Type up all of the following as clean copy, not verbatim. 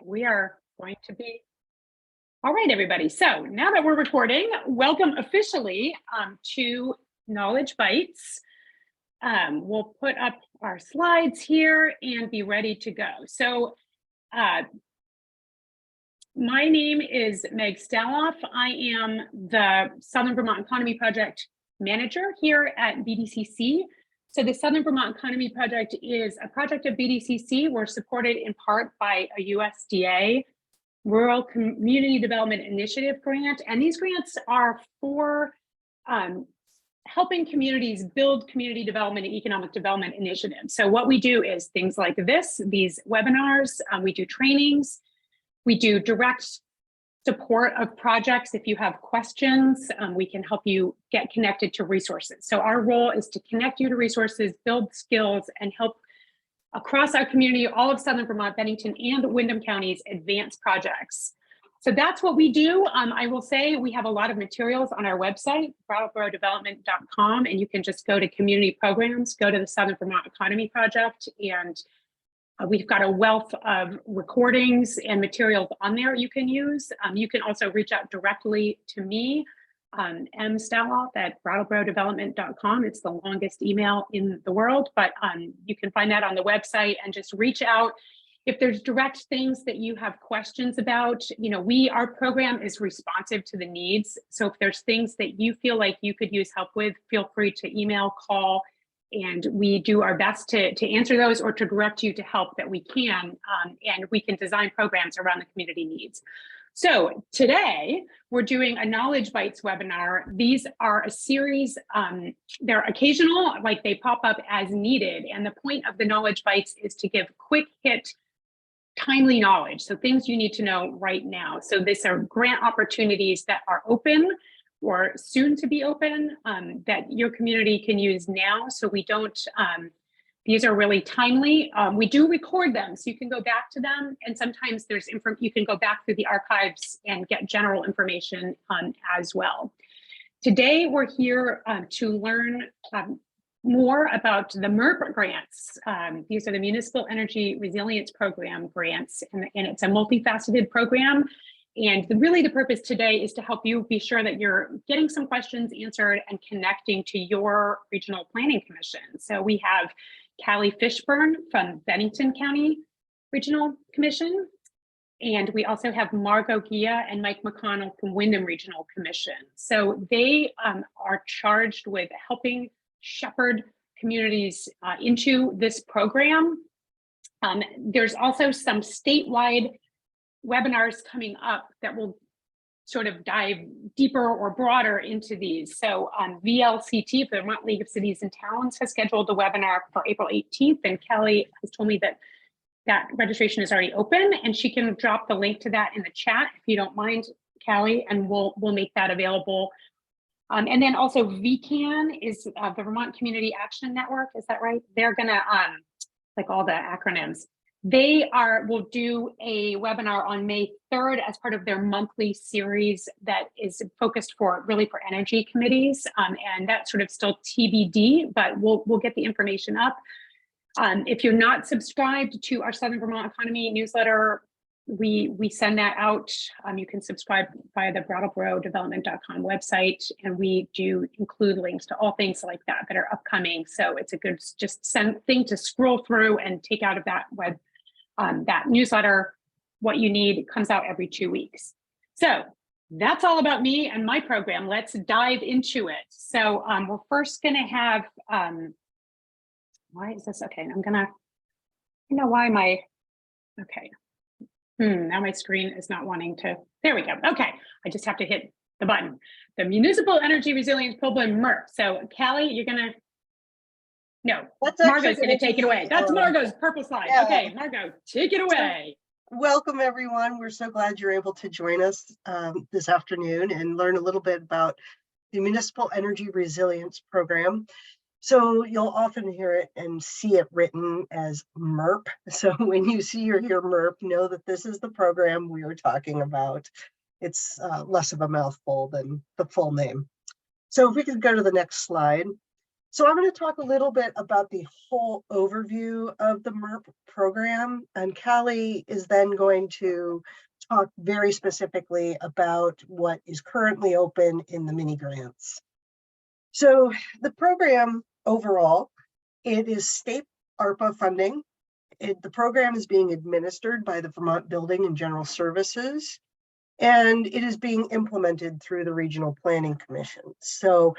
We are going to be all right, everybody. So now that we're recording, welcome officially to Knowledge Bites. We'll put up our slides here and be ready to go. So my name is Meg Staloff. I am the Southern Vermont Economy Project Manager here at BDCC. So the Southern Vermont Economy Project is a project of BDCC. We're supported in part by a USDA Rural Community Development Initiative grant. And these grants are for helping communities build community development and economic development initiatives. So what we do is things like these webinars, we do trainings, we do direct support of projects. If you have questions, we can help you get connected to resources. So our role is to connect you to resources, build skills, and help across our community, all of Southern Vermont, Bennington, and Windham counties advance projects. So that's what we do. I will say we have a lot of materials on our website, brattleborodevelopment.com, and you can just go to community programs, go to the Southern Vermont Economy Project, and we've got a wealth of recordings and materials on there you can use. You can also reach out directly to me, mstaloff at brattleborodevelopment.com. It's the longest email in the world, but you can find that on the website and just reach out. If there's direct things that you have questions about, our program is responsive to the needs. So if there's things that you feel like you could use help with, feel free to email, call, and we do our best to answer those or to direct you to help that we can, and we can design programs around the community needs. So today we're doing a Knowledge Bites webinar. These are a series, they're occasional, like they pop up as needed. And the point of the Knowledge Bites is to give quick hit, timely knowledge. So things you need to know right now. So these are grant opportunities that are open or soon to be open that your community can use now. So we don't, these are really timely. We do record them, so you can go back to them. And sometimes there's you can go back through the archives and get general information as well. Today, we're here to learn more about the MERP grants. These are the Municipal Energy Resilience Program grants, and it's a multifaceted program. And really the purpose today is to help you be sure that you're getting some questions answered and connecting to your regional planning commission. So we have Callie Fishburne from Bennington County Regional Commission. And we also have Margot Gia and Mike McConnell from Windham Regional Commission. So they are charged with helping shepherd communities into this program. There's also some statewide webinars coming up that will sort of dive deeper or broader into these. So VLCT, the Vermont League of Cities and Towns, has scheduled a webinar for April 18th, and Kelly has told me that that registration is already open, and she can drop the link to that in the chat if you don't mind, Kelly, and we'll make that available. And then also VCAN is the Vermont Community Action Network, is that right? They're gonna, like all the acronyms, they will do a webinar on May 3rd as part of their monthly series that is focused really for energy committees. And that's sort of still TBD, but we'll get the information up. If you're not subscribed to our Southern Vermont Economy newsletter, we send that out. You can subscribe via the brattleborodevelopment.com website, and we do include links to all things like that are upcoming. So it's a good thing to scroll through and take out of that that newsletter. What you need comes out every 2 weeks. So that's all about me and my program. Let's dive into it. So we're first going to have, why is this? Okay, okay. Now my screen is not wanting to, there we go. Okay, I just have to hit the button. The Municipal Energy Resilience Program, MERP. So Callie, you're gonna, no, Margot's gonna take it away. That's Margot's purple slide. Yeah. Okay, Margot, take it away. Welcome everyone. We're so glad you're able to join us this afternoon and learn a little bit about the Municipal Energy Resilience Program. So you'll often hear it and see it written as MERP. So when you see or hear MERP, know that this is the program we are talking about. It's less of a mouthful than the full name. So if we could go to the next slide. So I'm going to talk a little bit about the whole overview of the MERP program, and Callie is then going to talk very specifically about what is currently open in the mini grants. So the program overall, it is state ARPA funding. The program is being administered by the Vermont Building and General Services, and it is being implemented through the Regional Planning Commission. So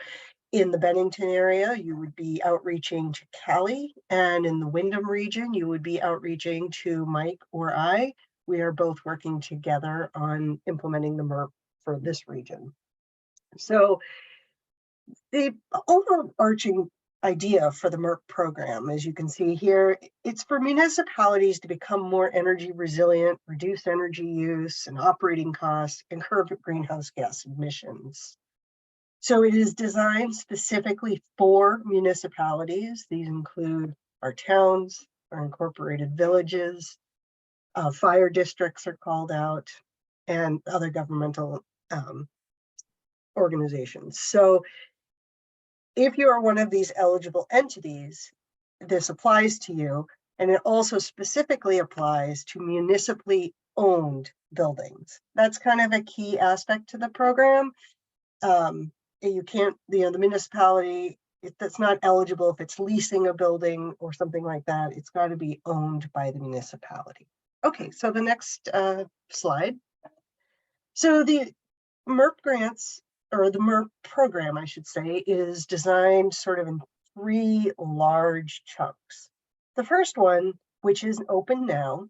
in the Bennington area, you would be outreaching to Callie, and in the Windham region, you would be outreaching to Mike or I. We are both working together on implementing the MERP for this region. So the overarching idea for the MERP program, as you can see here, it's for municipalities to become more energy resilient, reduce energy use and operating costs, and curb greenhouse gas emissions. So it is designed specifically for municipalities. These include our towns, our incorporated villages, fire districts are called out, and other governmental organizations. So if you are one of these eligible entities, this applies to you, and it also specifically applies to municipally owned buildings. That's kind of a key aspect to the program. You can't, the municipality, that's not eligible if it's leasing a building or something like that. It's got to be owned by the municipality. Okay, so the next slide. So the MERP grants, or the MERP program, I should say, is designed sort of in 3 large chunks. The first one, which is open now,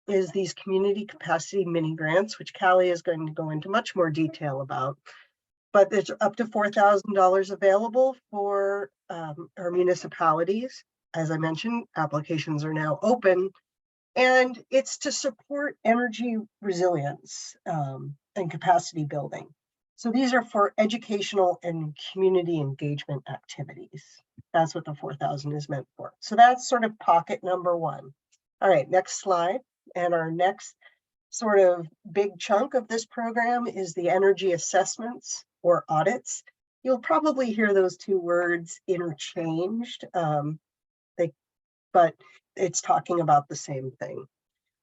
is these community capacity mini grants, which Callie is going to go into much more detail about. But there's up to $4,000 available for our municipalities. As I mentioned, applications are now open, and it's to support energy resilience and capacity building. So these are for educational and community engagement activities. That's what the 4,000 is meant for. So that's sort of pocket number 1. All right, next slide. And our next sort of big chunk of this program is the energy assessments or audits. You'll probably hear those 2 words interchanged, but it's talking about the same thing.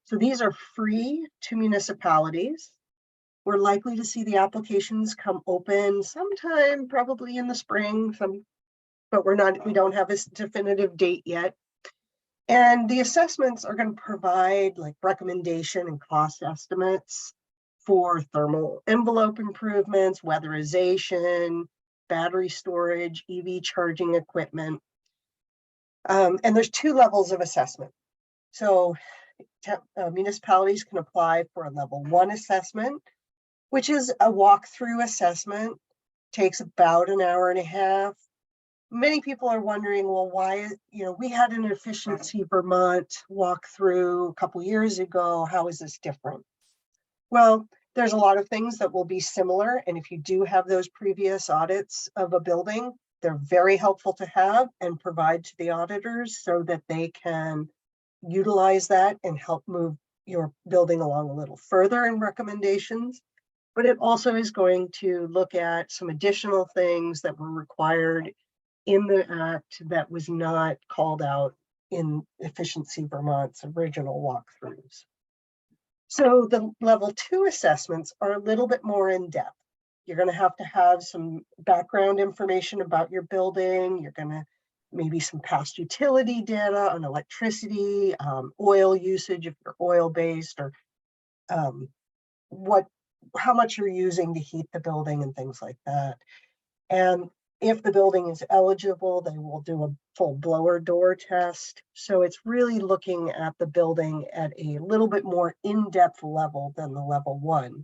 So these are free to municipalities. We're likely to see the applications come open sometime, probably in the spring, but we don't have a definitive date yet. And the assessments are going to provide like recommendation and cost estimates for thermal envelope improvements, weatherization, battery storage, EV charging equipment. And there's 2 levels of assessment. So municipalities can apply for a level 1 assessment, which is a walkthrough assessment, takes about an hour and a half. Many people are wondering, well, why, we had an Efficiency Vermont walkthrough a couple years ago. How is this different? Well, there's a lot of things that will be similar. And if you do have those previous audits of a building, they're very helpful to have and provide to the auditors so that they can utilize that and help move your building along a little further in recommendations. But it also is going to look at some additional things that were required in the act that was not called out in Efficiency Vermont's original walkthroughs. So the level 2 assessments are a little bit more in depth. You're going to have some background information about your building. You're going to maybe some past utility data on electricity, oil usage if you're oil-based, or how much you're using to heat the building and things like that. And if the building is eligible, they will do a full blower door test. So it's really looking at the building at a little bit more in-depth level than the level 1.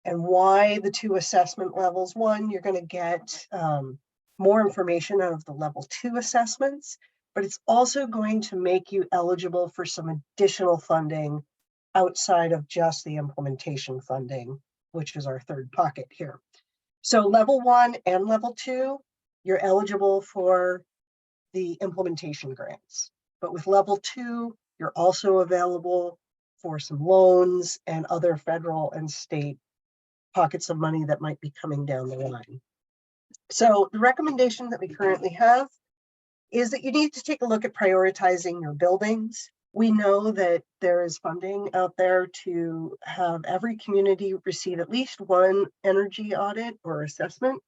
And why the 2 assessment levels? 1, you're going to get more information out of the level 2 assessments, but it's also going to make you eligible for some additional funding outside of just the implementation funding, which is our 3rd pocket here. So level 1 and level 2, you're eligible for the implementation grants. But with level 2, you're also available for some loans and other federal and state pockets of money that might be coming down the line. So the recommendation that we currently have is that you need to take a look at prioritizing your buildings. We know that there is funding out there to have every community receive at least one energy audit or assessment.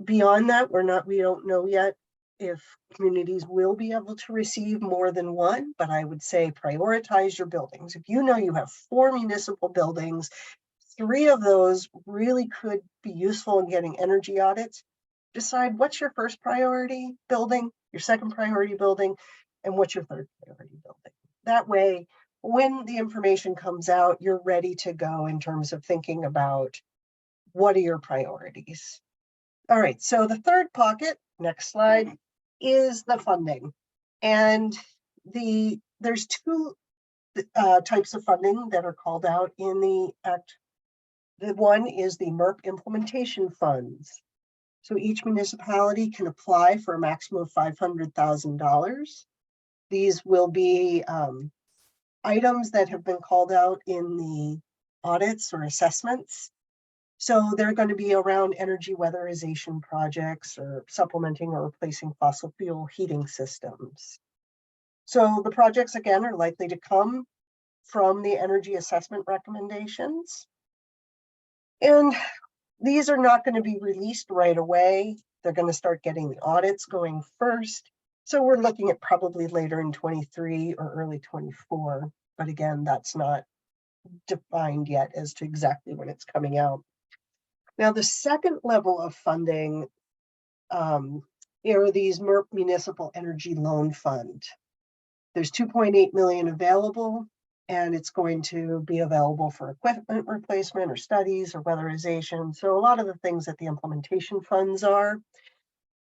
Beyond that, we don't know yet if communities will be able to receive more than one, but I would say prioritize your buildings. If you know you have 4 municipal buildings, 3 of those really could be useful in getting energy audits, decide what's your first priority building, your second priority building, and what's your third priority building. That way, when the information comes out, you're ready to go in terms of thinking about what are your priorities. All right, so the third pocket, next slide, is the funding. And there's 2 types of funding that are called out in the Act. The one is the MERP implementation funds. So each municipality can apply for a maximum of $500,000. These will be items that have been called out in the audits or assessments. So they're going to be around energy weatherization projects or supplementing or replacing fossil fuel heating systems. So the projects, again, are likely to come from the energy assessment recommendations. And these are not going to be released right away. They're going to start getting the audits going first. So we're looking at probably later in 23 or early 24. But again, that's not defined yet as to exactly when it's coming out. Now, the second level of funding are these MERP Municipal Energy Loan Fund. There's 2.8 million available, and it's going to be available for equipment replacement or studies or weatherization. So a lot of the things that the implementation funds are,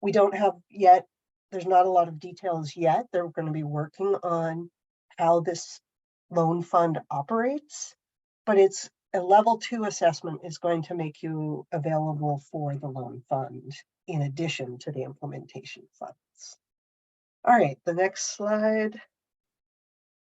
we don't have yet. There's not a lot of details yet. They're going to be working on how this loan fund operates, but it's a level 2 assessment is going to make you available for the loan fund in addition to the implementation funds. All right, the next slide.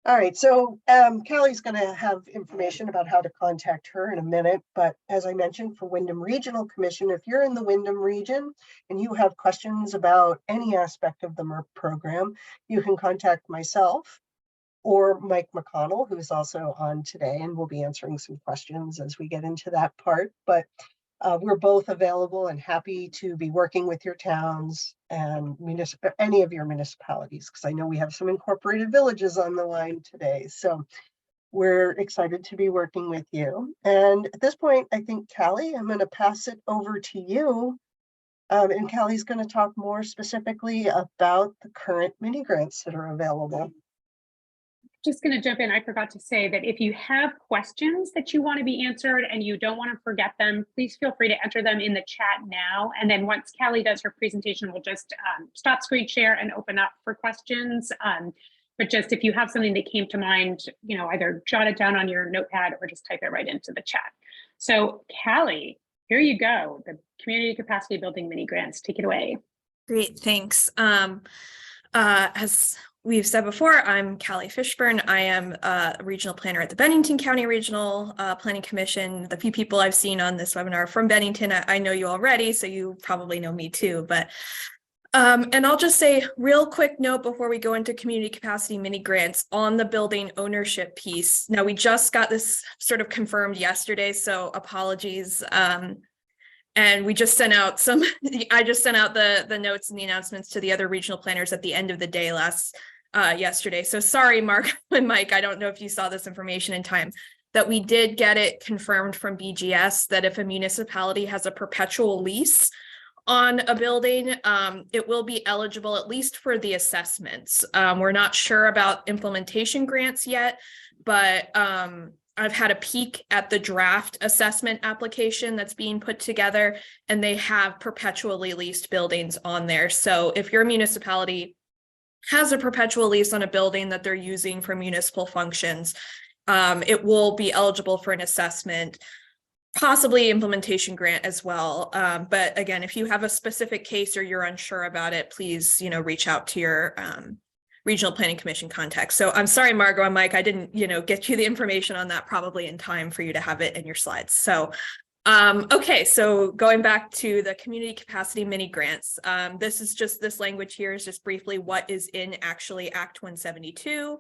All right, so Callie's going to have information about how to contact her in a minute, but as I mentioned, for Windham Regional Commission, if you're in the Windham region and you have questions about any aspect of the MERP program, you can contact myself or Mike McConnell, who is also on today, and we'll be answering some questions as we get into that part. But we're both available and happy to be working with your towns and any of your municipalities, because I know we have some incorporated villages on the line today. So we're excited to be working with you. And at this point, I think, Callie, I'm going to pass it over to you. And Callie's going to talk more specifically about the current mini grants that are available. Just going to jump in. I forgot to say that if you have questions that you want to be answered and you don't want to forget them, please feel free to enter them in the chat now. And then once Callie does her presentation, we'll just stop screen share and open up for questions. But just if you have something that came to mind, either jot it down on your notepad or just type it right into the chat. So Callie, here you go. The community capacity building mini grants. Take it away. Great, thanks. As we've said before, I'm Callie Fishburne. I am a regional planner at the Bennington County Regional Planning Commission. The few people I've seen on this webinar from Bennington, I know you already, so you probably know me too. But and I'll just say real quick note before we go into community capacity mini grants on the building ownership piece. Now, we just got this sort of confirmed yesterday, so apologies. And we just sent out I just sent out the notes and the announcements to the other regional planners at the end of the day yesterday. So sorry, Mark and Mike, I don't know if you saw this information in time, that we did get it confirmed from BGS that if a municipality has a perpetual lease on a building, it will be eligible at least for the assessments. We're not sure about implementation grants yet, but I've had a peek at the draft assessment application that's being put together, and they have perpetually leased buildings on there. So if your municipality has a perpetual lease on a building that they're using for municipal functions, it will be eligible for an assessment, possibly implementation grant as well. But again, if you have a specific case or you're unsure about it, please, reach out to your Regional Planning Commission contact. So I'm sorry, Margot and Mike, I didn't, get you the information on that probably in time for you to have it in your slides. So Okay, so going back to the community capacity mini grants, this language here is just briefly what is in actually Act 172.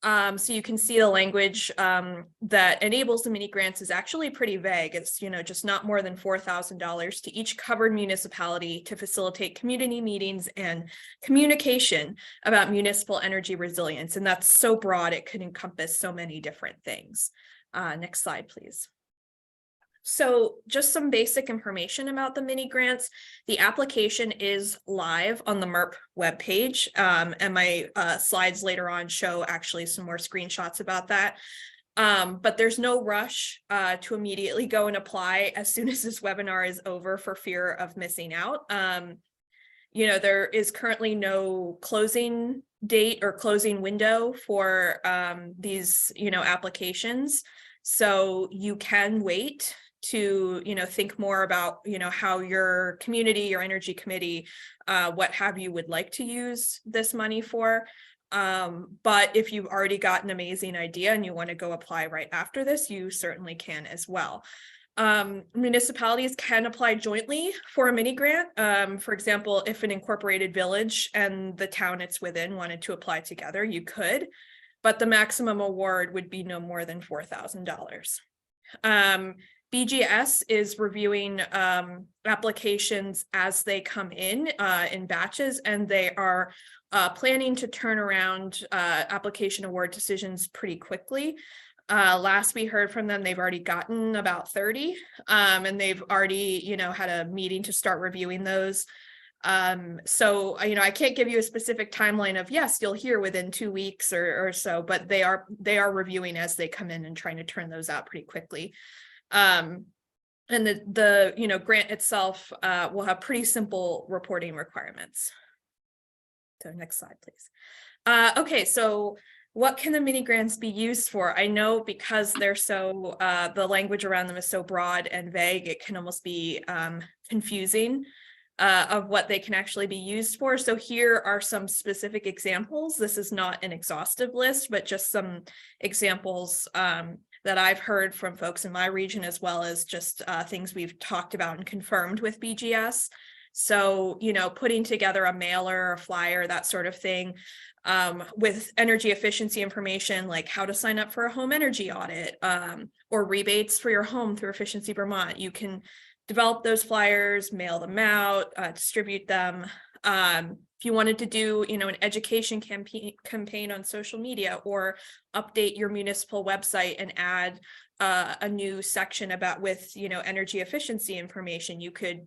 So you can see the language that enables the mini grants is actually pretty vague. It's, just not more than $4,000 to each covered municipality to facilitate community meetings and communication about municipal energy resilience. And that's so broad, it could encompass so many different things. Next slide, please. So just some basic information about the mini grants. The application is live on the MERP webpage, and my slides later on show actually some more screenshots about that. But there's no rush to immediately go and apply as soon as this webinar is over for fear of missing out. There is currently no closing date or closing window for these, applications. So you can wait to, think more about, how your community, your energy committee, what have you would like to use this money for. But if you've already got an amazing idea and you want to go apply right after this, you certainly can as well. Municipalities can apply jointly for a mini grant. For example, if an incorporated village and the town it's within wanted to apply together, you could, but the maximum award would be no more than $4,000. BGS is reviewing applications as they come in batches, and they are planning to turn around application award decisions pretty quickly. Last we heard from them, they've already gotten about 30, and they've already, had a meeting to start reviewing those. So, I can't give you a specific timeline of, yes, you'll hear within 2 weeks or so, but they are reviewing as they come in and trying to turn those out pretty quickly. And the grant itself will have pretty simple reporting requirements. So next slide, please. Okay, so what can the mini grants be used for? I know because they're so, the language around them is so broad and vague, it can almost be confusing of what they can actually be used for. So here are some specific examples. This is not an exhaustive list, but just some examples that I've heard from folks in my region, as well as just things we've talked about and confirmed with BGS. So, putting together a mailer, a flyer, that sort of thing, with energy efficiency information, like how to sign up for a home energy audit, or rebates for your home through Efficiency Vermont. You can develop those flyers, mail them out, distribute them. If you wanted to do, an education campaign on social media, or update your municipal website and add a new section with energy efficiency information, you could,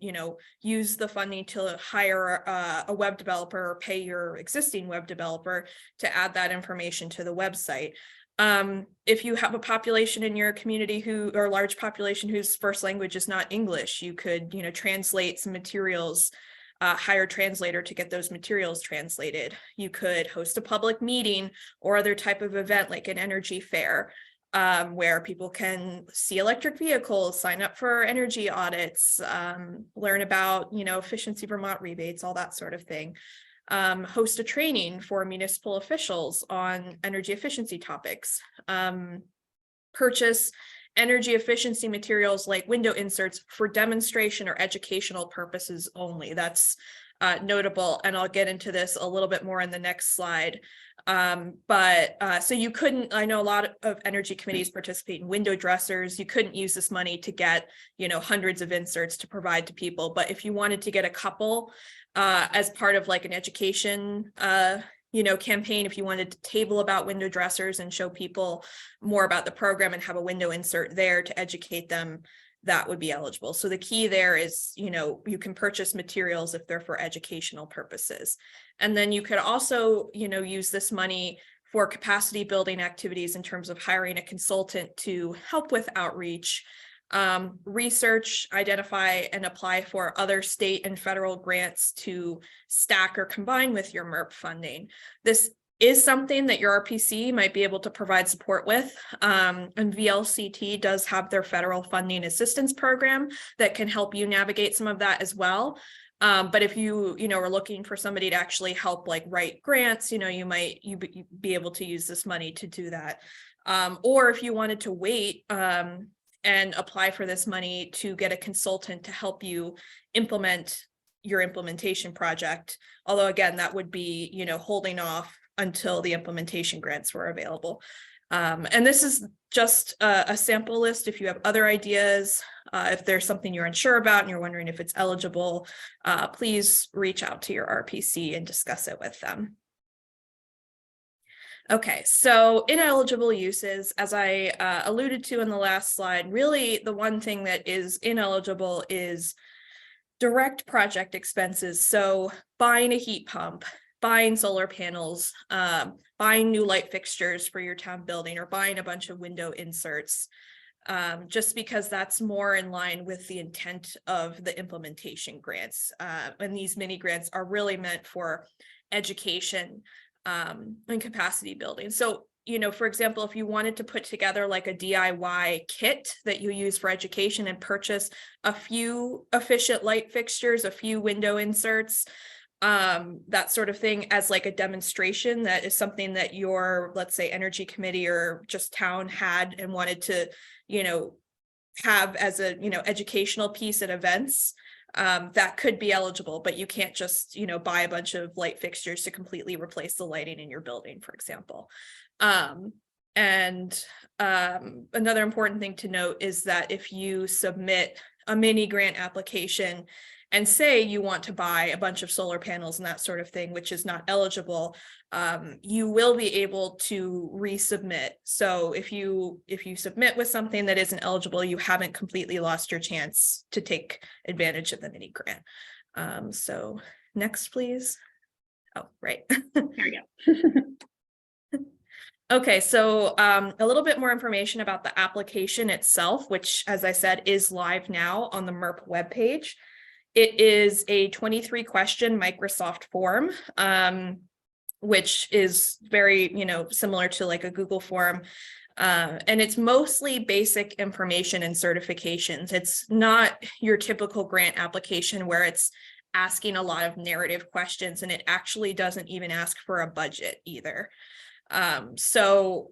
use the funding to hire a web developer or pay your existing web developer to add that information to the website. If you have a population in your community or a large population whose first language is not English, you could, translate some materials, hire a translator to get those materials translated. You could host a public meeting or other type of event like an energy fair, where people can see electric vehicles, sign up for energy audits, learn about, Efficiency Vermont rebates, all that sort of thing. Host a training for municipal officials on energy efficiency topics. Purchase energy efficiency materials like window inserts for demonstration or educational purposes only. That's notable, and I'll get into this a little bit more in the next slide. So you couldn't, I know a lot of energy committees participate in window dressers. You couldn't use this money to get, hundreds of inserts to provide to people. But if you wanted to get a couple as part of like an education, campaign, if you wanted to table about window dressers and show people more about the program and have a window insert there to educate them, that would be eligible. So the key there is, you can purchase materials if they're for educational purposes. And then you could also, use this money for capacity building activities in terms of hiring a consultant to help with outreach, research, identify, and apply for other state and federal grants to stack or combine with your MERP funding. This is something that your RPC might be able to provide support with. And VLCT does have their federal funding assistance program that can help you navigate some of that as well. But if you, are looking for somebody to actually help like write grants, you might be able to use this money to do that. Or if you wanted to wait, and apply for this money to get a consultant to help you implement your implementation project. Although again, that would be, you know, holding off until the implementation grants were available. And this is just a sample list. If you have other ideas, if there's something you're unsure about and you're wondering if it's eligible, please reach out to your RPC and discuss it with them. Okay, so ineligible uses, as I alluded to in the last slide, really the one thing that is ineligible is direct project expenses. So buying a heat pump, buying solar panels, buying new light fixtures for your town building, or buying a bunch of window inserts, just because that's more in line with the intent of the implementation grants. And these mini grants are really meant for education and capacity building. So, you know, for example, if you wanted to put together like a DIY kit that you use for education and purchase a few efficient light fixtures, a few window inserts, that sort of thing as like a demonstration, that is something that your, let's say, energy committee or just town had and wanted to, you know, have as a, you know, educational piece at events, that could be eligible, but you can't just, you know, buy a bunch of light fixtures to completely replace the lighting in your building, for example. Another important thing to note is that if you submit a mini grant application and say you want to buy a bunch of solar panels and that sort of thing, which is not eligible, you will be able to resubmit. So if you submit with something that isn't eligible, you haven't completely lost your chance to take advantage of the mini grant. So next, please. Oh, right. There we go. Okay, so a little bit more information about the application itself, which, as I said, is live now on the MERP webpage. It is a 23-question Microsoft form, which is very, you know, similar to like a Google form. And it's mostly basic information and certifications. It's not your typical grant application where it's asking a lot of narrative questions, and it actually doesn't even ask for a budget either. So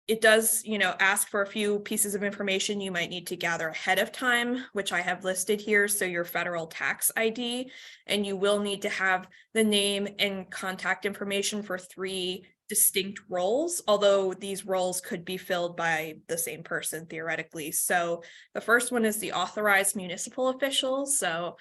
it does, you know, ask for a few pieces of information you might need to gather ahead of time, which I have listed here. So your federal tax ID, and you will need to have the name and contact information for 3 distinct roles, although these roles could be filled by the same person theoretically. So the first one is the authorized municipal official. So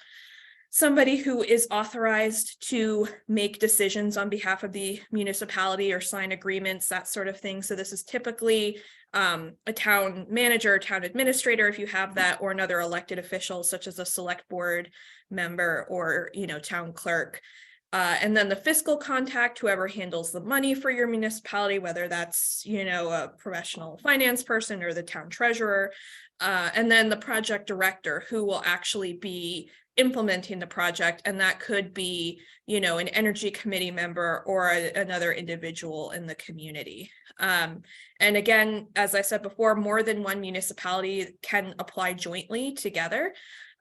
somebody who is authorized to make decisions on behalf of the municipality or sign agreements, that sort of thing. So this is typically a town manager, town administrator, if you have that, or another elected official, such as a select board member or, you know, town clerk. And then the fiscal contact, whoever handles the money for your municipality, whether that's, you know, a professional finance person or the town treasurer. And then the project director, who will actually be implementing the project, and that could be, you know, an energy committee member or another individual in the community. And again, as I said before, more than one municipality can apply jointly together.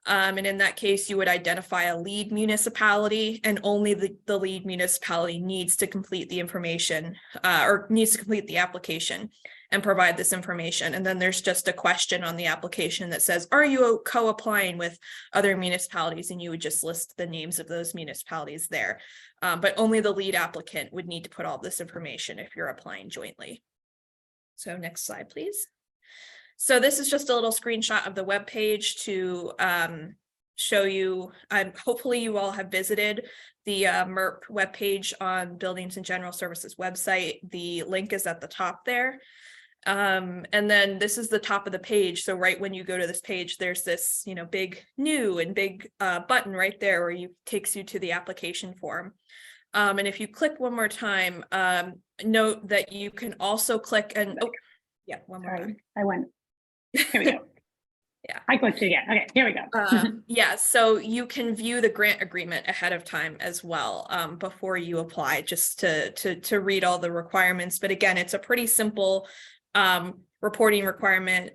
And in that case, you would identify a lead municipality, and only the lead municipality needs to complete the information or needs to complete the application and provide this information. And then there's just a question on the application that says, are you co-applying with other municipalities? And you would just list the names of those municipalities there. But only the lead applicant would need to put all this information if you're applying jointly. So next slide, please. So this is just a little screenshot of the web page to show you. Hopefully you all have visited the MERP webpage on Buildings and General Services website. The link is at the top there. And then this is the top of the page. So right when you go to this page, there's this, you know, big new and big button right there where you takes you to the application form. And if you click one more time, note that you can also click and, oh, yeah, one more time. I went. Here we go. Yeah. I clicked it again. Okay, here we go. Yeah, so you can view the grant agreement ahead of time as well, before you apply, just to read all the requirements. But again, it's a pretty simple reporting requirement.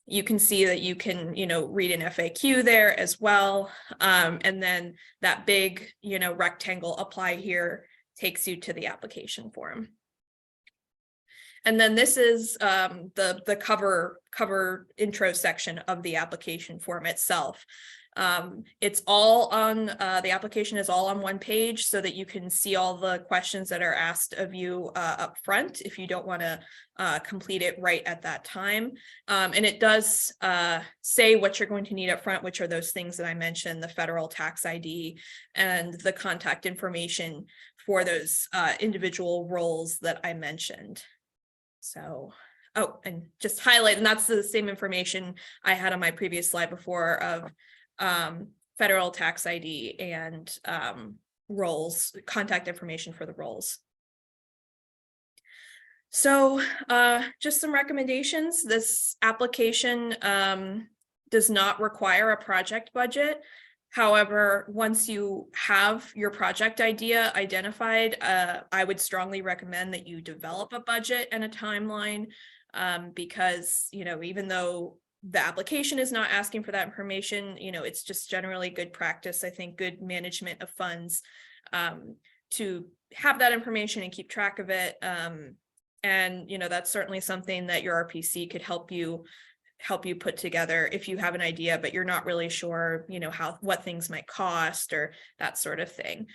You can see that you can, you know, read an FAQ there as well. And then that big, you know, rectangle apply here takes you to the application form. And then this is the cover intro section of the application form itself. It's all on, the application is all on one page so that you can see all the questions that are asked of you up front if you don't want to complete it right at that time. And it does say what you're going to need up front, which are those things that I mentioned, the federal tax ID and the contact information for those individual roles that I mentioned. So, oh, and just highlight, and that's the same information I had on my previous slide before of federal tax ID and roles, contact information for the roles. So just some recommendations. This application does not require a project budget. However, once you have your project idea identified, I would strongly recommend that you develop a budget and a timeline because, you know, even though the application is not asking for that information, you know, it's just generally good practice, I think, good management of funds to have that information and keep track of it. And, you know, that's certainly something that your RPC could help you put together if you have an idea, but you're not really sure, you know, what things might cost or that sort of thing.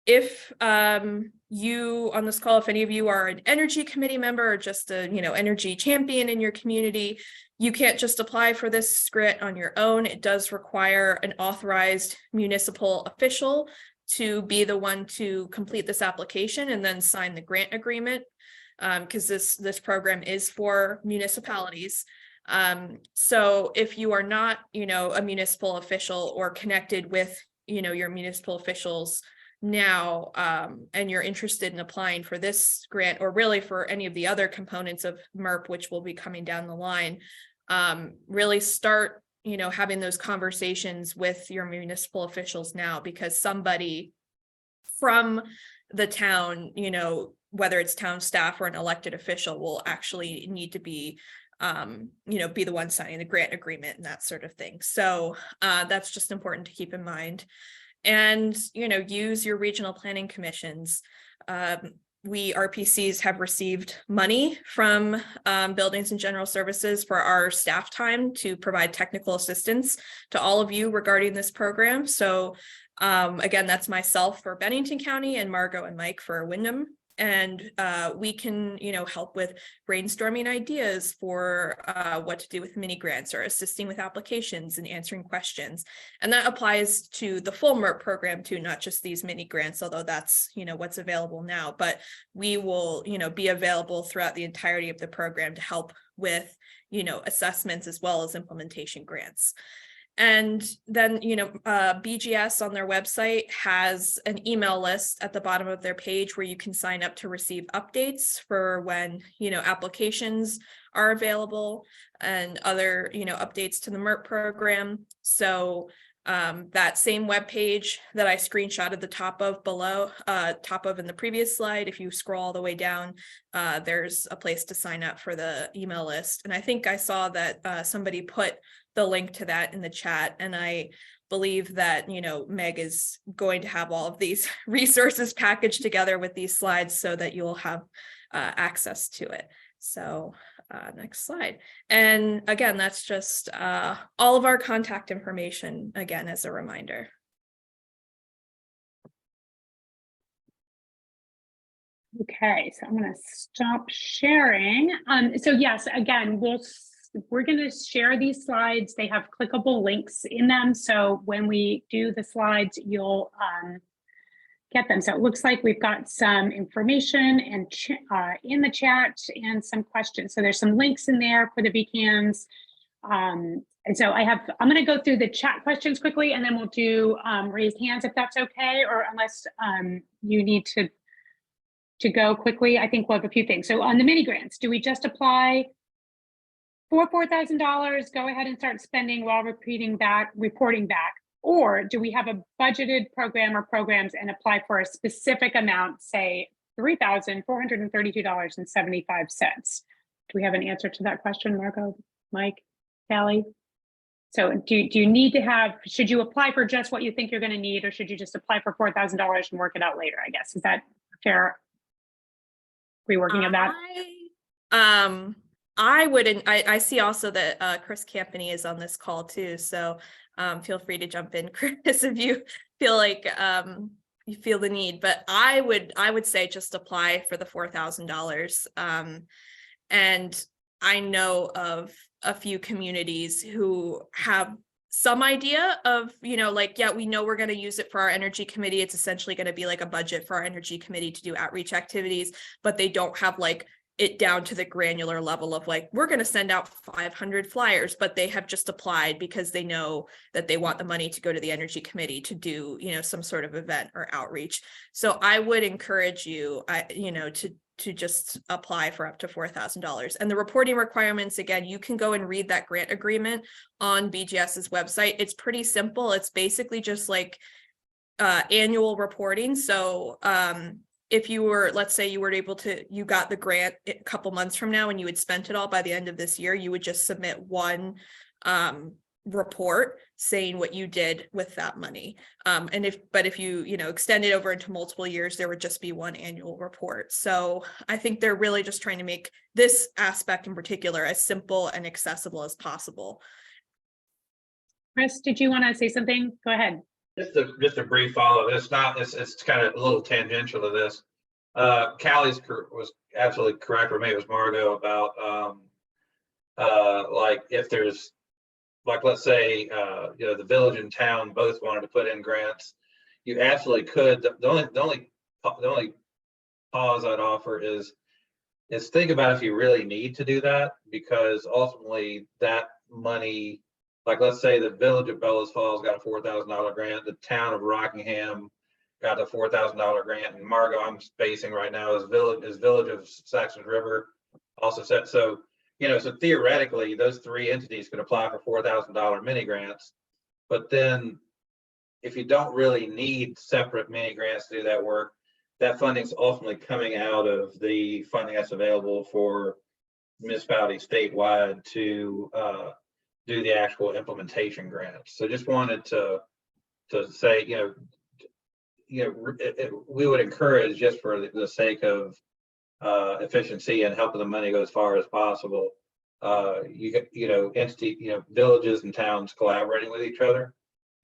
If you on this call, if any of you are an energy committee member or just a, you know, energy champion in your community, you can't just apply for this grant on your own. It does require an authorized municipal official to be the one to complete this application and then sign the grant agreement, because this program is for municipalities. So if you are not, you know, a municipal official or connected with, you know, your municipal officials now, and you're interested in applying for this grant or really for any of the other components of MERP, which will be coming down the line, really start, you know, having those conversations with your municipal officials now, because somebody from the town, you know, whether it's town staff or an elected official, will actually need to be, you know, be the one signing the grant agreement and that sort of thing. So that's just important to keep in mind. And, you know, use your regional planning commissions. We RPCs have received money from Buildings and General Services for our staff time to provide technical assistance to all of you regarding this program. So again, that's myself for Bennington County and Margot and Mike for Windham. And we can, you know, help with brainstorming ideas for what to do with mini grants or assisting with applications and answering questions. And that applies to the full MERP program too, not just these mini grants, although that's, you know, what's available now. But we will, you know, be available throughout the entirety of the program to help with, you know, assessments as well as implementation grants. And then, you know, BGS on their website has an email list at the bottom of their page where you can sign up to receive updates for when, you know, applications are available and other, you know, updates to the MERP program. So that same web page that I screenshotted the top of below, top of in the previous slide, if you scroll all the way down, there's a place to sign up for the email list. And I think I saw that somebody put the link to that in the chat. And I believe that, you know, Meg is going to have all of these resources packaged together with these slides so that you'll have access to it. So next slide. And again, that's just all of our contact information, again, as a reminder. Okay, so I'm going to stop sharing. So yes, again, we're going to share these slides. They have clickable links in them. So when we do the slides, you'll get them. So it looks like we've got some information and in the chat and some questions. So there's some links in there for the VCAMs. And so I'm going to go through the chat questions quickly, and then we'll do raised hands if that's okay, or unless you need to go quickly. I think we'll have a few things. So on the mini grants, do we just apply for $4,000, go ahead and start spending while reporting back, or do we have a budgeted program or programs and apply for a specific amount, say $3,432.75? Do we have an answer to that question, Marco, Mike, Callie? So do you need to have, should you apply for just what you think you're going to need, or should you just apply for $4,000 and work it out later, I guess? Is that fair? reworking of that? I wouldn't, I see also that Chris Campany is on this call too, so feel free to jump in, Chris, if you feel like you feel the need, but I would say just apply for the $4,000. And I know of a few communities who have some idea of, like, yeah, we know we're going to use it for our energy committee. It's essentially going to be like a budget for our energy committee to do outreach activities, but they don't have like it down to the granular level of like, we're going to send out 500 flyers, but they have just applied because they know that they want the money to go to the energy committee to do, some sort of event or outreach. So I would encourage you, to just apply for up to $4,000. And the reporting requirements, again, you can go and read that grant agreement on BGS's website. It's pretty simple. It's basically just like annual reporting. So if you were, let's say you got the grant a couple months from now and you had spent it all by the end of this year, you would just submit one report saying what you did with that money. And if you, extend it over into multiple years, there would just be one annual report. So I think they're really just trying to make this aspect in particular as simple and accessible as possible. Chris, did you want to say something? Go ahead. Just a brief follow. It's kind of a little tangential to this. Callie's was absolutely correct, or maybe it was Margot, about like if there's, like, let's say the village and town both wanted to put in grants, you absolutely could. The only pause I'd offer is think about if you really need to do that, because ultimately that money, like let's say the village of Bellows Falls got a $4,000 grant, the town of Rockingham got a $4,000 grant, and Margot, I'm spacing right now, is village of Saxon River also said so. So theoretically, those three entities could apply for $4,000 mini grants, but then if you don't really need separate mini grants to do that work, that funding is ultimately coming out of the funding that's available for municipalities statewide to do the actual implementation grants. So just wanted to say, we would encourage, just for the sake of efficiency and helping the money go as far as possible, villages and towns collaborating with each other.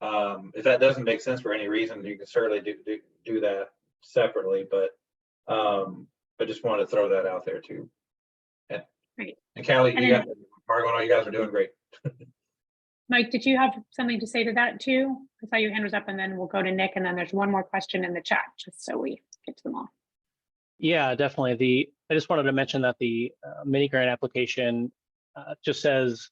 If that doesn't make sense for any reason, you can certainly do that separately, but I just wanted to throw that out there too. And, Great. And Callie, Margot, you guys are doing great. Mike, did you have something to say to that too? I saw your hand was up, and then we'll go to Nick, and then there's one more question in the chat, just so we get to them all. Yeah, definitely. I just wanted to mention that the mini grant application just says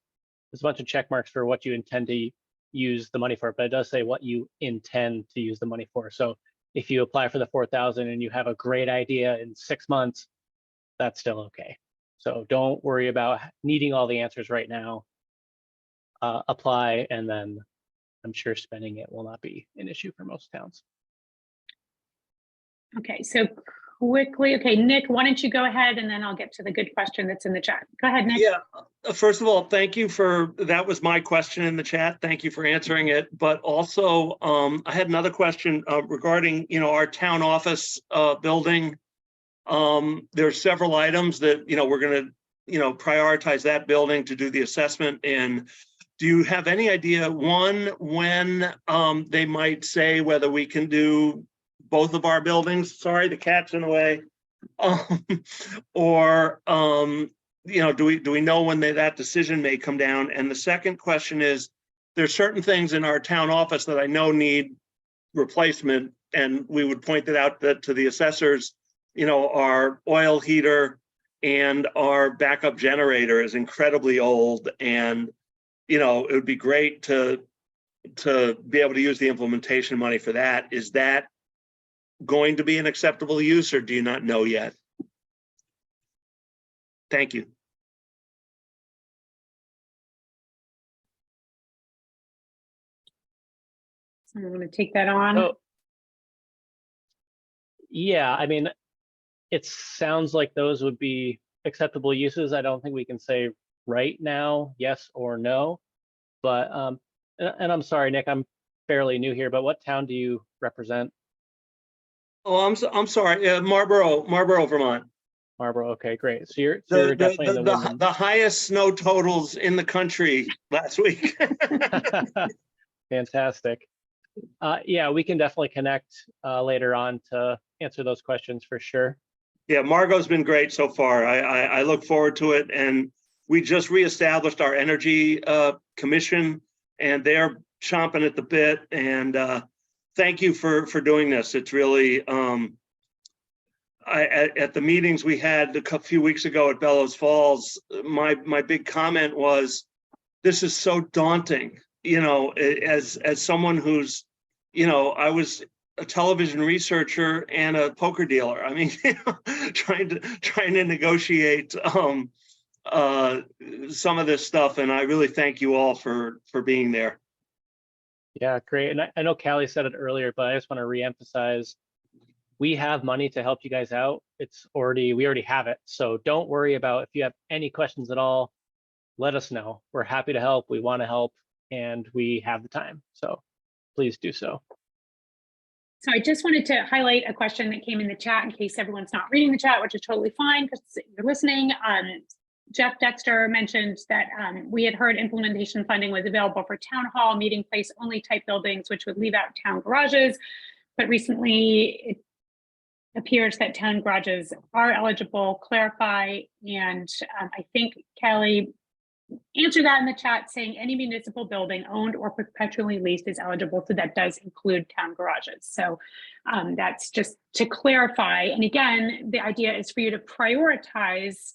there's a bunch of check marks for what you intend to use the money for, but it does say what you intend to use the money for. So if you apply for the 4,000 and you have a great idea in 6 months, that's still okay. So don't worry about needing all the answers right now. Apply, and then I'm sure spending it will not be an issue for most towns. Okay, so quickly, okay, Nick, why don't you go ahead, and then I'll get to the good question that's in the chat. Go ahead, Nick. Yeah, first of all, thank you that was my question in the chat. Thank you for answering it. But also, I had another question regarding, our town office building. There's several items that, we're going to, prioritize that building to do the assessment in. Do you have any idea, one, when they might say whether we can do both of our buildings? Sorry, the cat's in the way. Or do we know when that decision may come down? And the second question is, there's certain things in our town office that I know need replacement, and we would point it out to the assessors. Our oil heater and our backup generator is incredibly old, and it would be great to be able to use the implementation money for that. Is that going to be an acceptable use, or do you not know yet? Thank you. Someone want to take that on? Oh, yeah, I mean, it sounds like those would be acceptable uses. I don't think we can say right now yes or no, but and I'm sorry, Nick, I'm fairly new here, but what town do you represent? Oh, I'm sorry, Marlboro, Vermont. Marlboro. Okay, great. So you're definitely in the wind. The highest snow totals in the country last week. Fantastic. Yeah, we can definitely connect later on to answer those questions for sure. Yeah, Margot's been great so far. I look forward to it. And we just reestablished our energy commission, and they're chomping at the bit. And thank you for doing this. It's really, at the meetings we had a few weeks ago at Bellows Falls, my big comment was, this is so daunting. You know, as someone who's, you know, I was a television researcher and a poker dealer. I mean, you know, trying to negotiate some of this stuff, and I really thank you all for being there. Yeah, great. And I know Callie said it earlier, but I just want to reemphasize, we have money to help you guys out. We already have it. So don't worry about if you have any questions at all, let us know. We're happy to help. We want to help, and we have the time. So please do so. So I just wanted to highlight a question that came in the chat in case everyone's not reading the chat, which is totally fine because you're listening. Jeff Dexter mentioned that we had heard implementation funding was available for town hall, meeting place only type buildings, which would leave out town garages. But recently it appears that town garages are eligible. Clarify. And I think Callie answer that in the chat, saying any municipal building owned or perpetually leased is eligible. So that does include town garages. So that's just to clarify. And again, the idea is for you to prioritize,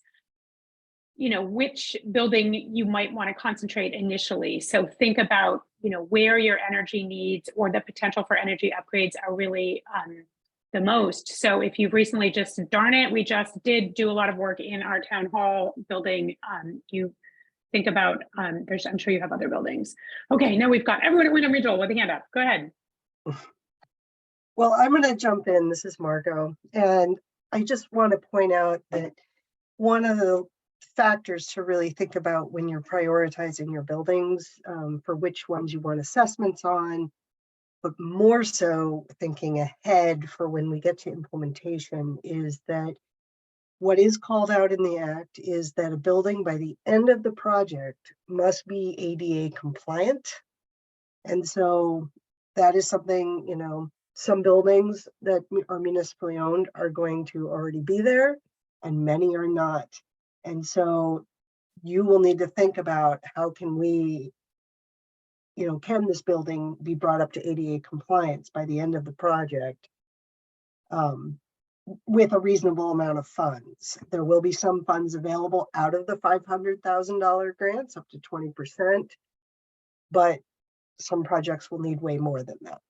you know, which building you might want to concentrate initially. So think about, you know, where your energy needs or the potential for energy upgrades are really the most. So if you've recently just, darn it, we just did do a lot of work in our town hall building, you think about, I'm sure you have other buildings. Okay, now we've got everyone at Wyndham Regional with a hand up. Go ahead. Well, I'm going to jump in. This is Margot. And I just want to point out that one of the factors to really think about when you're prioritizing your buildings for which ones you want assessments on, but more so thinking ahead for when we get to implementation, is that what is called out in the act is that a building by the end of the project must be ADA compliant. And so that is something, you know, some buildings that are municipally owned are going to already be there and many are not. And so you will need to think about how can we, you know, can this building be brought up to ADA compliance by the end of the project? With a reasonable amount of funds. There will be some funds available out of the $500,000 grants, up to 20%, but some projects will need way more than that.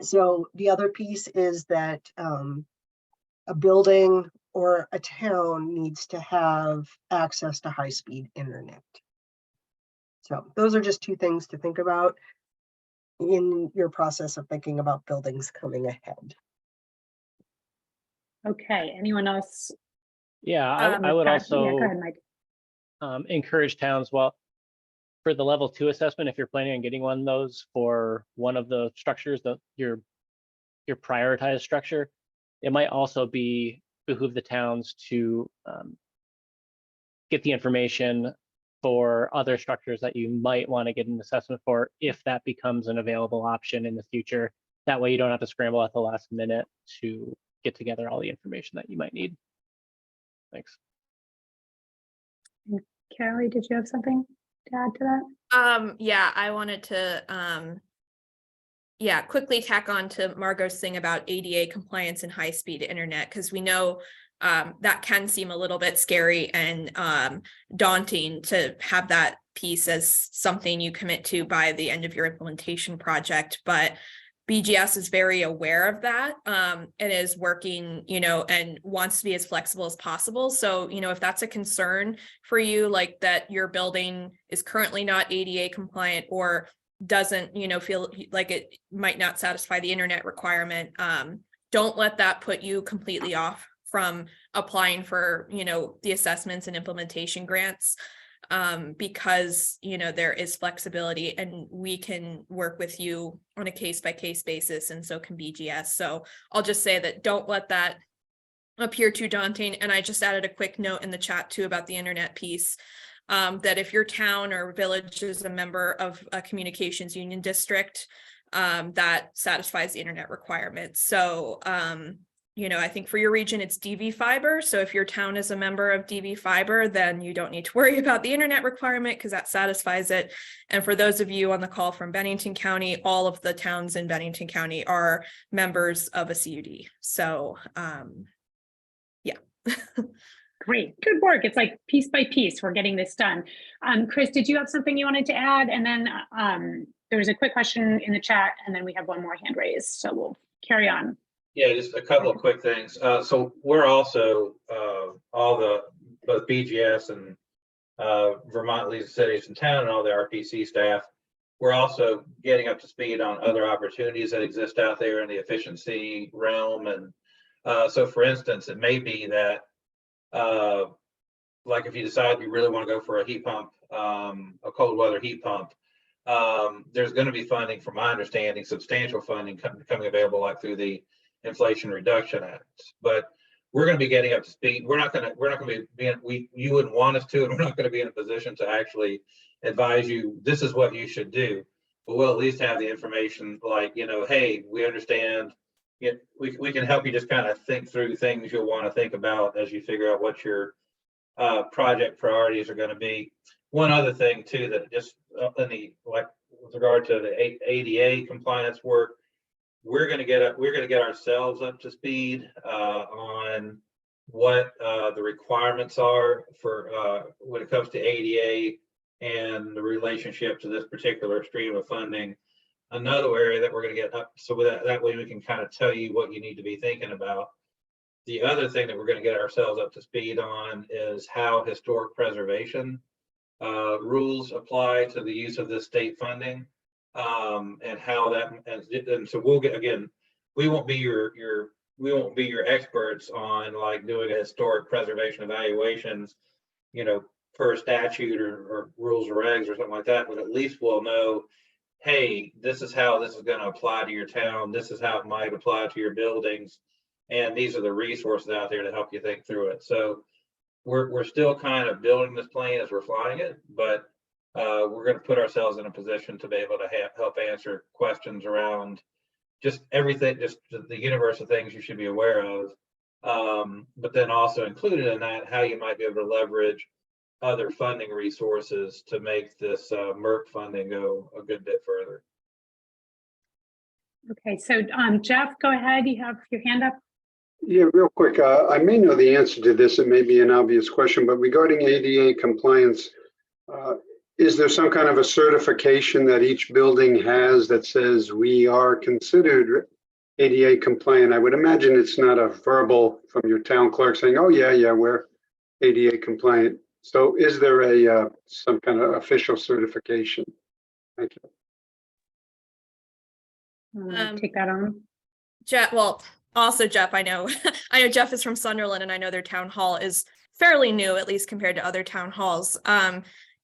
So the other piece is that a building or a town needs to have access to high-speed internet. So those are just two things to think about in your process of thinking about buildings coming ahead. Okay, anyone else? Yeah, I would also go ahead, Mike. Encourage towns, well, for the level 2 assessment, if you're planning on getting one of those for one of the structures, your prioritized structure, it might also behoove the towns to get the information for other structures that you might want to get an assessment for if that becomes an available option in the future. That way you don't have to scramble at the last minute to get together all the information that you might need. Thanks. Callie, did you have something to add to that? Yeah, I wanted to quickly tack on to Margot's thing about ADA compliance and high-speed internet, because we know that can seem a little bit scary and daunting to have that piece as something you commit to by the end of your implementation project. But BGS is very aware of that and is working, you know, and wants to be as flexible as possible. So, you know, if that's a concern for you, like that your building is currently not ADA compliant or doesn't, you know, feel like it might not satisfy the internet requirement, don't let that put you completely off from applying for, you know, the assessments and implementation grants. Because, you know, there is flexibility and we can work with you on a case-by-case basis, and so can BGS. So I'll just say that don't let that appear too daunting. And I just added a quick note in the chat too about the internet piece. That if your town or village is a member of a communications union district, that satisfies the internet requirements. So, you know, I think for your region, it's DV fiber. So if your town is a member of DV fiber, then you don't need to worry about the internet requirement because that satisfies it. And for those of you on the call from Bennington County, all of the towns in Bennington County are members of a CUD. So, yeah. Great, good work. It's like piece by piece, we're getting this done. Chris, did you have something you wanted to add? And then there was a quick question in the chat, and then we have one more hand raised. So we'll carry on. Yeah, just a couple of quick things. So we're also, both BGS and Vermont League of Cities and Town and all the RPC staff, we're also getting up to speed on other opportunities that exist out there in the efficiency realm. And so for instance, it may be that like if you decide you really want to go for a heat pump, a cold weather heat pump, there's going to be funding, from my understanding, substantial funding becoming available, like through the Inflation Reduction Act. But we're going to be getting up to speed. We're not going to be you wouldn't want us to, and we're not going to be in a position to actually advise you, this is what you should do. But we'll at least have the information, like, you know, hey, we understand. We can help you just kind of think through things you'll want to think about as you figure out what your project priorities are going to be. One other thing too, that just with regard to the ADA compliance work, we're going to get ourselves up to speed on what the requirements are for when it comes to ADA and the relationship to this particular stream of funding. Another area that we're going to get up, so that way we can kind of tell you what you need to be thinking about. The other thing that we're going to get ourselves up to speed on is how historic preservation rules apply to the use of this state funding, and how that, and so we'll get, again, we won't be your experts on like doing a historic preservation evaluations, you know, per statute or rules or regs or something like that, but at least we'll know, hey, this is how this is going to apply to your town. This is how it might apply to your buildings. And these are the resources out there to help you think through it. So we're still kind of building this plane as we're flying it, but we're going to put ourselves in a position to be able to help answer questions around just everything, just the universe of things you should be aware of. But then also included in that, how you might be able to leverage other funding resources to make this MERP funding go a good bit further. Okay, so Jeff, go ahead. You have your hand up. Yeah, real quick. I may know the answer to this. It may be an obvious question, but regarding ADA compliance, is there some kind of a certification that each building has that says we are considered ADA compliant? I would imagine it's not a verbal from your town clerk saying, oh yeah, we're ADA compliant. So is there a some kind of official certification? Thank you. Take that on. Jeff, well, also Jeff, I know Jeff is from Sunderland, and I know their town hall is fairly new, at least compared to other town halls.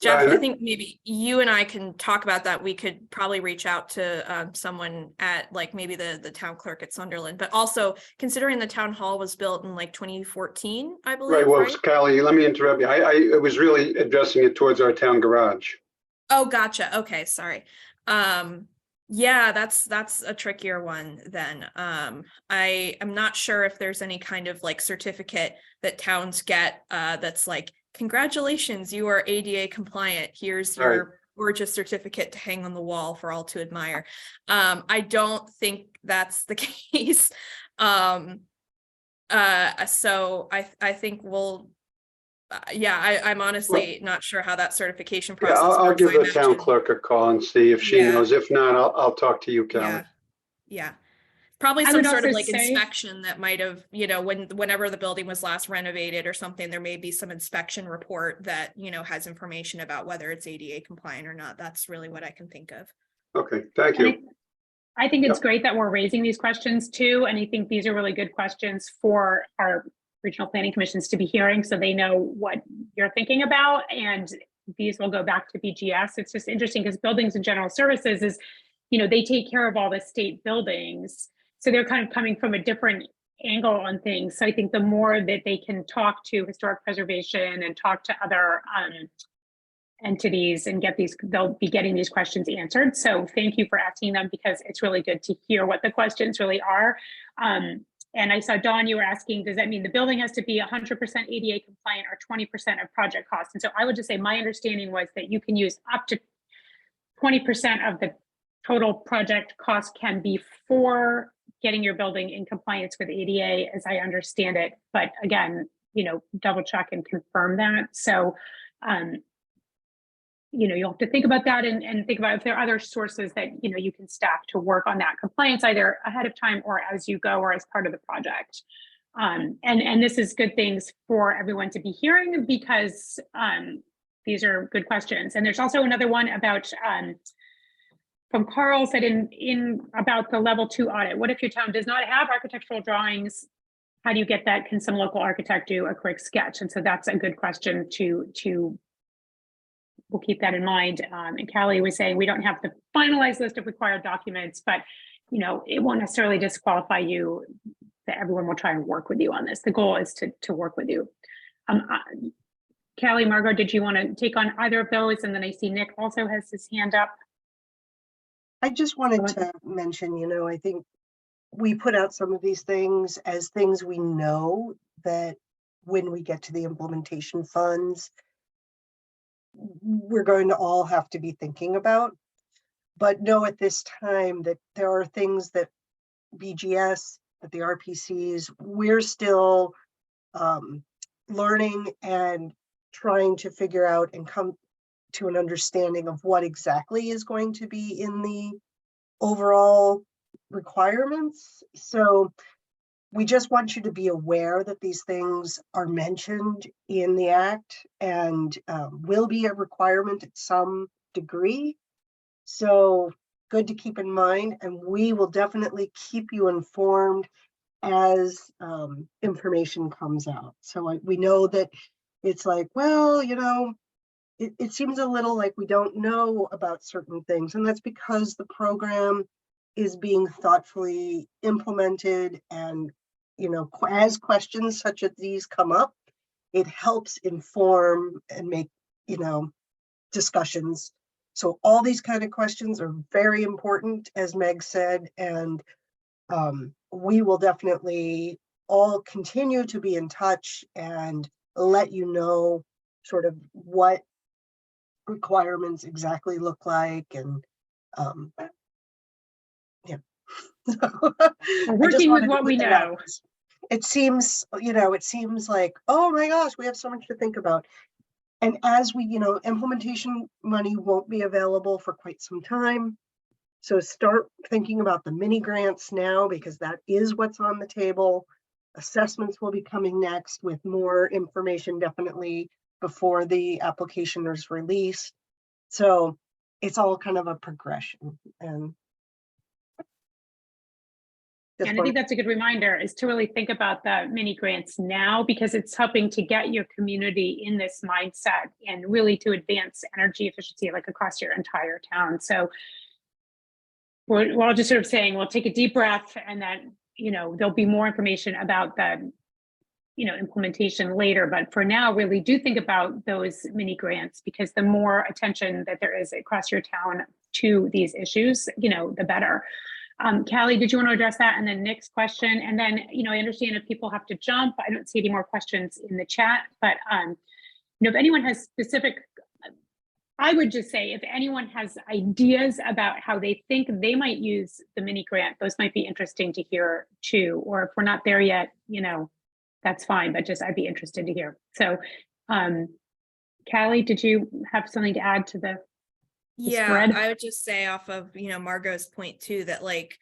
Jeff, I think maybe you and I can talk about that. We could probably reach out to someone at like maybe the town clerk at Sunderland, but also considering the town hall was built in like 2014, I believe. Right. Well, Callie, let me interrupt you. I was really addressing it towards our town garage. Oh, gotcha. Okay, sorry. Yeah, that's a trickier one then. I am not sure if there's any kind of like certificate that towns get that's like, congratulations, you are ADA compliant. Here's your gorgeous certificate to hang on the wall for all to admire. I don't think that's the case. So I think we'll, I'm honestly not sure how that certification process works. I'll give the town clerk a call and see if she knows. If not, I'll talk to you, Callie. Yeah. Probably some sort of like inspection that might have, you know, whenever the building was last renovated or something, there may be some inspection report that, you know, has information about whether it's ADA compliant or not. That's really what I can think of. Okay, thank you. I think it's great that we're raising these questions too. And I think these are really good questions for our regional planning commissions to be hearing, so they know what you're thinking about. And these will go back to BGS. It's just interesting because buildings and general services is, you know, they take care of all the state buildings. So they're kind of coming from a different angle on things. So I think the more that they can talk to historic preservation and talk to other entities and get these, they'll be getting these questions answered. So thank you for asking them, because it's really good to hear what the questions really are. And I saw, Dawn, you were asking, does that mean the building has to be 100% ADA compliant or 20% of project cost? And so I would just say my understanding was that you can use up to 20% of the total project cost can be for getting your building in compliance with ADA, as I understand it. But again, you know, double check and confirm that. So, you know, you'll have to think about that and think about if there are other sources that, you know, you can staff to work on that compliance either ahead of time or as you go or as part of the project. And this is good things for everyone to be hearing, because these are good questions. And there's also another one about from Carl said in about the level 2 audit. What if your town does not have architectural drawings? How do you get that? Can some local architect do a quick sketch? And so that's a good question to we'll keep that in mind. And Callie was saying we don't have the finalized list of required documents, but you know, it won't necessarily disqualify you. That everyone will try and work with you on this. The goal is to work with you. Callie, Margot, did you want to take on either of those? And then I see Nick also has his hand up. I just wanted to mention, you know, I think we put out some of these things as things we know that when we get to the implementation funds, we're going to all have to be thinking about, but know at this time that there are things that BGS, that the RPCs, we're still learning and trying to figure out and come to an understanding of what exactly is going to be in the overall requirements. So we just want you to be aware that these things are mentioned in the Act and will be a requirement at some degree. So good to keep in mind, and we will definitely keep you informed as information comes out. So we know that it's like, well, you know, it seems a little like we don't know about certain things, and that's because the program is being thoughtfully implemented. And you know, as questions such as these come up, it helps inform and make, you know, discussions. So all these kind of questions are very important, as Meg said, and we will definitely all continue to be in touch and let you know sort of what requirements exactly look like. And yeah. We're working with what we know. It seems, you know, it seems like, oh my gosh, we have so much to think about. And as we, you know, implementation money won't be available for quite some time. So start thinking about the mini grants now, because that is what's on the table. Assessments will be coming next with more information, definitely before the application is released. So it's all kind of a progression. And I think that's a good reminder, is to really think about the mini grants now, because it's helping to get your community in this mindset and really to advance energy efficiency like across your entire town. So we're all just sort of saying, we'll take a deep breath, and then, you know, there'll be more information about the, you know, implementation later. But for now, really do think about those mini grants, because the more attention that there is across your town to these issues, you know, the better. Callie, did you want to address that? And then Nick's question. And then, you know, I understand if people have to jump, I don't see any more questions in the chat, but, you know, if anyone has specific, I would just say, if anyone has ideas about how they think they might use the mini grant, those might be interesting to hear too. Or if we're not there yet, you know, that's fine, but just, I'd be interested to hear. So, Callie, did you have something to add to the Yeah, spread? I would just say off of, you know, Margot's point too, that like,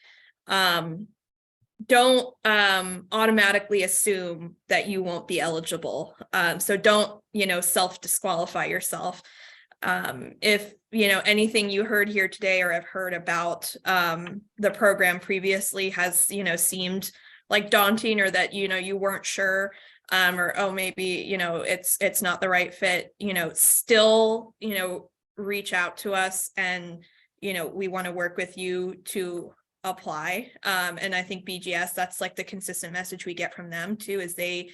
don't automatically assume that you won't be eligible. So don't, you know, self-disqualify yourself. If, you know, anything you heard here today or have heard about the program previously has, you know, seemed like daunting, or that, you know, you weren't sure, or, oh, maybe, you know, it's not the right fit, you know, still, you know, reach out to us, and, you know, we want to work with you to apply. And I think BGS, that's like the consistent message we get from them too, is they,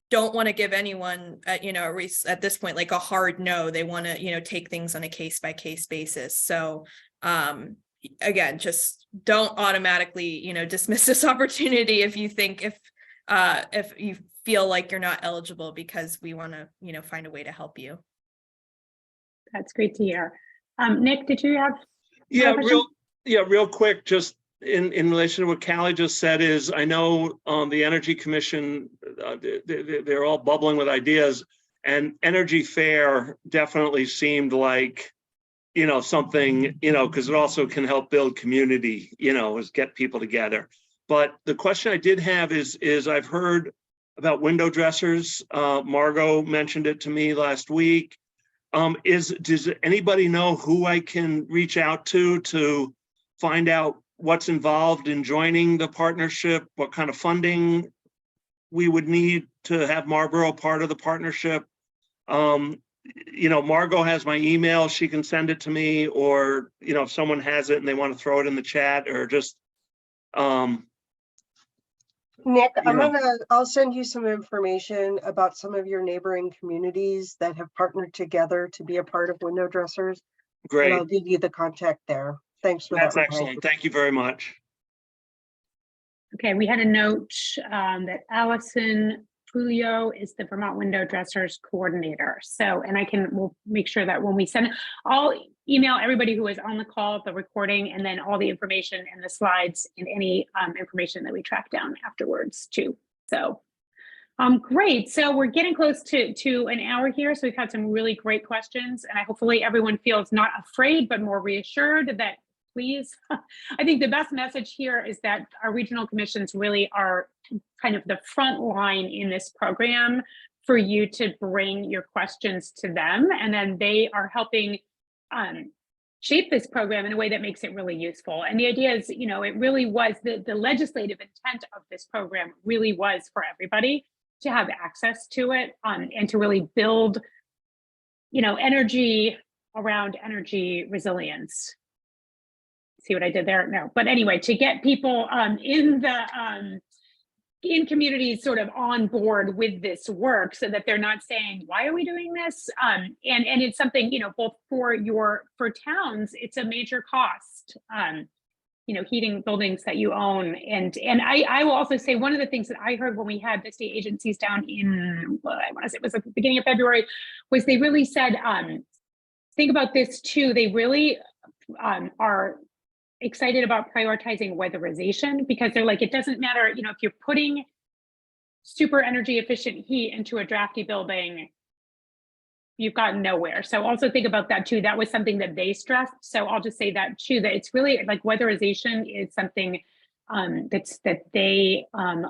don't want to give anyone, at this point, like a hard no. They want to, take things on a case by case basis. So, again, just don't automatically, dismiss this opportunity if you think if you feel like you're not eligible, because we want to, find a way to help you. That's great to hear. Nick, did you have? Yeah, real quick, just in relation to what Callie just said, is I know the Energy Commission, they're all bubbling with ideas, and Energy Fair definitely seemed like, something, because it also can help build community, is get people together. But the question I did have is I've heard about window dressers. Margot mentioned it to me last week. Does anybody know who I can reach out to find out what's involved in joining the partnership, what kind of funding we would need to have Marlboro part of the partnership? Margot has my email. She can send it to me, or, if someone has it and they want to throw it in the chat, or just, Nick, I'll send you some information about some of your neighboring communities that have partnered together to be a part of window dressers. great. And I'll give you the contact there. Thanks for That's that. excellent. Thank you very much. Okay, we had a note that Allison Julio is the Vermont Window Dressers Coordinator. So, and we'll make sure that when we send, I'll email everybody who is on the call, the recording, and then all the information and the slides and any information that we track down afterwards too. So, great. So we're getting close to an hour here. So we've had some really great questions, and hopefully everyone feels not afraid, but more reassured that please. I think the best message here is that our regional commissions really are kind of the front line in this program for you to bring your questions to them. And then they are helping shape this program in a way that makes it really useful. And the idea is, it really was the legislative intent of this program really was for everybody to have access to it and to really build, energy around energy resilience. See what I did there? No, but anyway, to get people in communities sort of on board with this work, so that they're not saying, why are we doing this? And it's something, both for towns, it's a major cost, heating buildings that you own. And I will also say, one of the things that I heard when we had the state agencies down in, I want to say it was at the beginning of February, was they really said, think about this too. They really are excited about prioritizing weatherization, because they're like, it doesn't matter, if you're putting super energy efficient heat into a drafty building, you've gotten nowhere. So also think about that too. That was something that they stressed. So I'll just say that too, that it's really like weatherization is something that they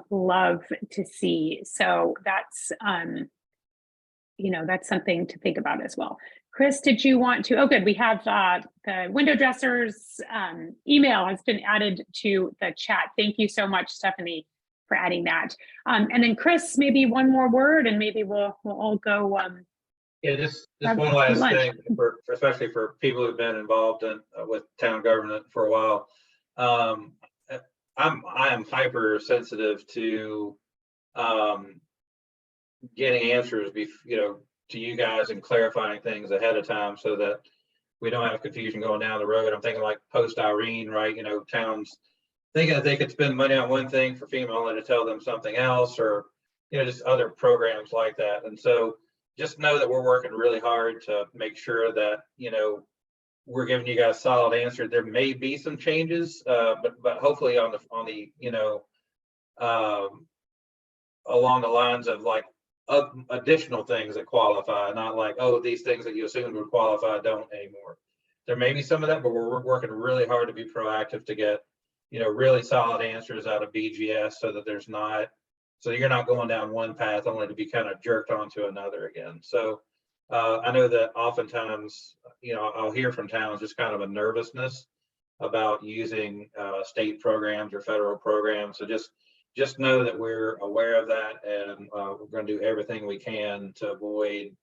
love to see. So that's that's something to think about as well. Chris, did you want to? Oh, good. We have the window dressers email has been added to the chat. Thank you so much, Stephanie, for adding that. And then Chris, maybe one more word, and maybe we'll all go. Yeah, just one last thing, especially for people who've been involved with town government for a while. I am hypersensitive to getting answers, to you guys and clarifying things ahead of time, so that we don't have confusion going down the road. I'm thinking like post Irene, right? Towns thinking that they could spend money on one thing for FEMA only to tell them something else, or just other programs like that. And so just know that we're working really hard to make sure that we're giving you guys solid answers. There may be some changes, but hopefully on the along the lines of like additional things that qualify, not like, oh, these things that you assumed would qualify don't anymore. There may be some of that, but we're working really hard to be proactive to get really solid answers out of BGS, so that you're not going down one path only to be kind of jerked onto another again. So I know that oftentimes I'll hear from towns just kind of a nervousness about using state programs or federal programs. So just know that we're aware of that, and we're going to do everything we can to avoid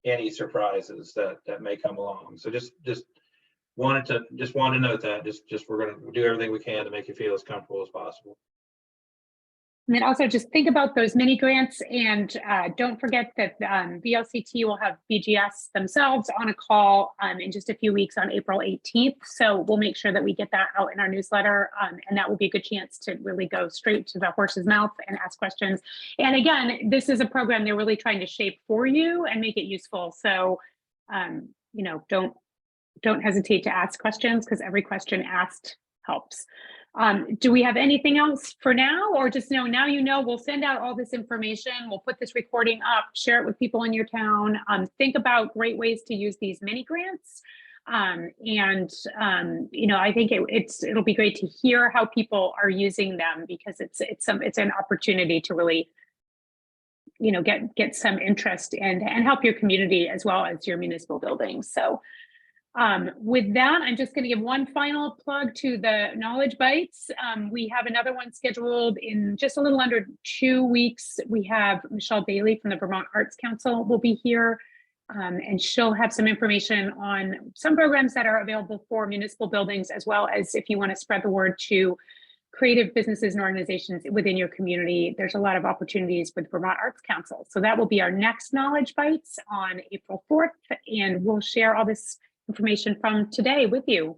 any surprises that may come along. So just just wanted to note that, just we're gonna do everything we can to make you feel as comfortable as possible. And then also just think about those mini grants, and don't forget that VLCT will have BGS themselves on a call in just a few weeks on April 18th. So we'll make sure that we get that out in our newsletter, and that will be a good chance to really go straight to the horse's mouth and ask questions. And again, this is a program they're really trying to shape for you and make it useful. So, you know, don't hesitate to ask questions, because every question asked helps. Do we have anything else for now, or just now you know, we'll send out all this information, we'll put this recording up, share it with people in your town, think about great ways to use these mini grants. You know, I think it'll be great to hear how people are using them, because it's an opportunity to really, you know, get some interest and help your community as well as your municipal buildings. So with that, I'm just going to give one final plug to the Knowledge Bites. We have another one scheduled in just a little under 2 weeks. We have Michelle Bailey from the Vermont Arts Council will be here, and she'll have some information on some programs that are available for municipal buildings, as well as if you want to spread the word to creative businesses and organizations within your community. There's a lot of opportunities with Vermont Arts Council. So that will be our next Knowledge Bites on April 4th, and we'll share all this information from today with you.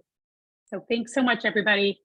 So thanks so much, everybody.